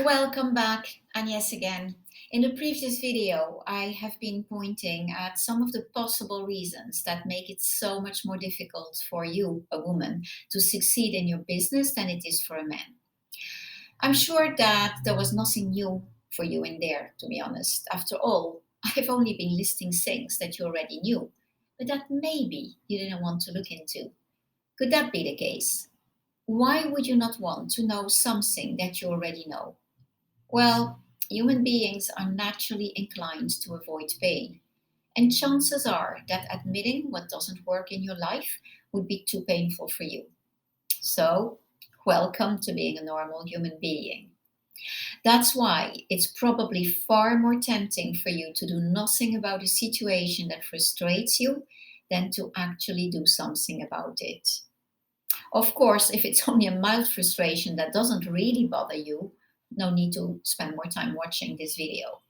Welcome back, Agnes again. In the previous video, I have been pointing at some of the possible reasons that make it so much more difficult for you, a woman, to succeed in your business than it is for a man. I'm sure that there was nothing new for you in there, to be honest. After all, I've only been listing things that you already knew, but that maybe you didn't want to look into. Could that be the case? Why would you not want to know something that you already know? Well, human beings are naturally inclined to avoid pain, and chances are that admitting what doesn't work in your life would be too painful for you. So, welcome to being a normal human being. That's why it's probably far more tempting for you to do nothing about a situation that frustrates you than to actually do something about it. Of course, if it's only a mild frustration that doesn't really bother you, no need to spend more time watching this video.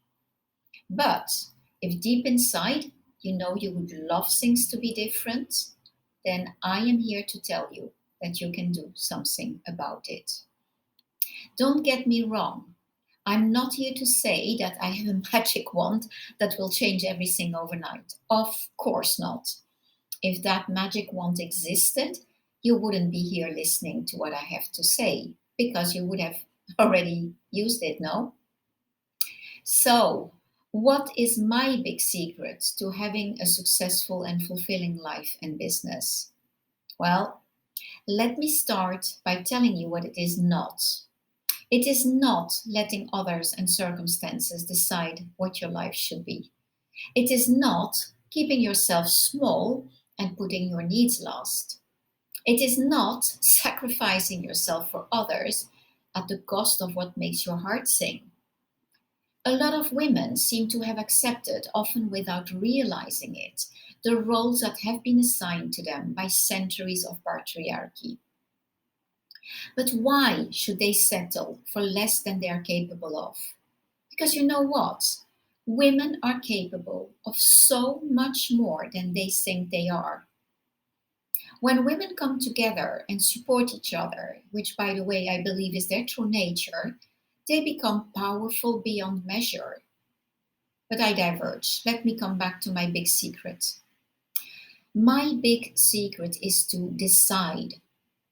But if deep inside you know you would love things to be different, then I am here to tell you that you can do something about it. Don't get me wrong. I'm not here to say that I have a magic wand that will change everything overnight. Of course not. If that magic wand existed, you wouldn't be here listening to what I have to say because you would have already used it, no? So, what is my big secret to having a successful and fulfilling life and business? Well, let me start by telling you what it is not. It is not letting others and circumstances decide what your life should be. It is not keeping yourself small and putting your needs last. It is not sacrificing yourself for others at the cost of what makes your heart sing. A lot of women seem to have accepted, often without realizing it, the roles that have been assigned to them by centuries of patriarchy. But why should they settle for less than they are capable of? Because you know what? Women are capable of so much more than they think they are. When women come together and support each other, which by the way I believe is their true nature, they become powerful beyond measure. But I diverge. Let me come back to my big secret. My big secret is to decide.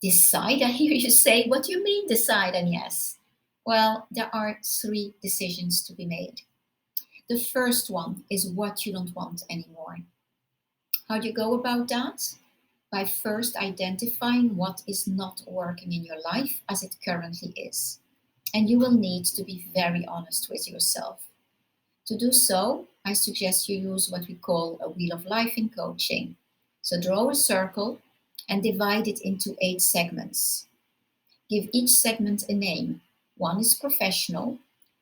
Decide? I hear you say, what do you mean decide? And yes. Well, there are three decisions to be made. The first one is what you don't want anymore. How do you go about that? By first identifying what is not working in your life as it currently is. And you will need to be very honest with yourself. To do so, I suggest you use what we call a wheel of life in coaching. So draw a circle and divide it into 8 segments. Give each segment a name. 1 is professional,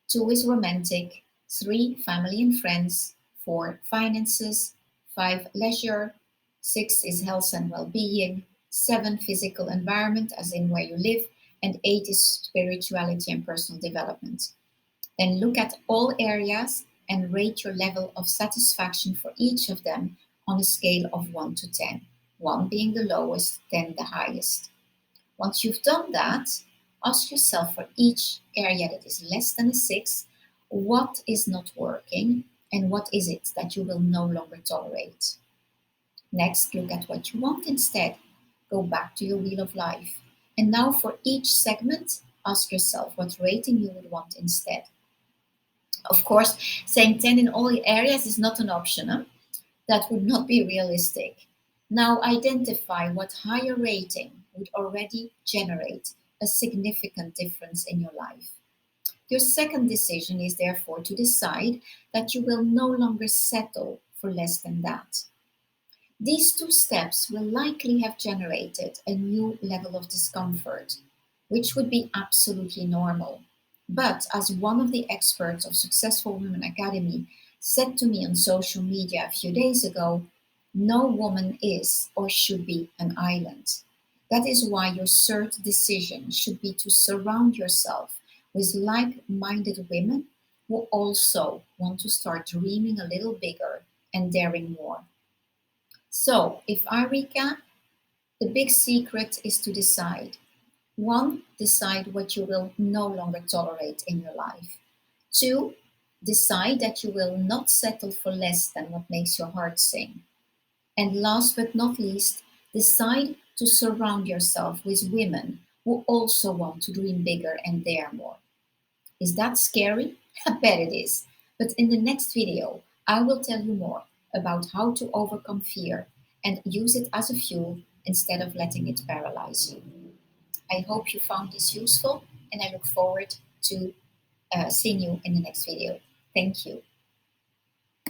2 is romantic, 3 family and friends, 4 finances, 5 leisure, 6 is health and well-being, 7 physical environment as in where you live, and 8 is spirituality and personal development. Then look at all areas and rate your level of satisfaction for each of them on a scale of 1 to 10, 1 being the lowest, 10 the highest. Once you've done that, ask yourself for each area that is less than a 6, what is not working and what is it that you will no longer tolerate. Next, look at what you want instead. Go back to your wheel of life. And now for each segment, ask yourself what rating you would want instead. Of course, saying 10 in all areas is not an option. Huh? That would not be realistic. Now identify what higher rating would already generate a significant difference in your life. Your second decision is therefore to decide that you will no longer settle for less than that. These 2 steps will likely have generated a new level of discomfort, which would be absolutely normal. But as one of the experts of Successful Women Academy said to me on social media a few days ago, no woman is or should be an island. That is why your third decision should be to surround yourself with like minded women who also want to start dreaming a little bigger and daring more. So, if I recap, the big secret is to decide. One, decide what you will no longer tolerate in your life. Two, decide that you will not settle for less than what makes your heart sing. And last but not least, decide to surround yourself with women who also want to dream bigger and dare more. Is that scary? I bet it is. But in the next video, I will tell you more about how to overcome fear and use it as a fuel instead of letting it paralyze you. I hope you found this useful and I look forward to seeing you in the next video. Thank you.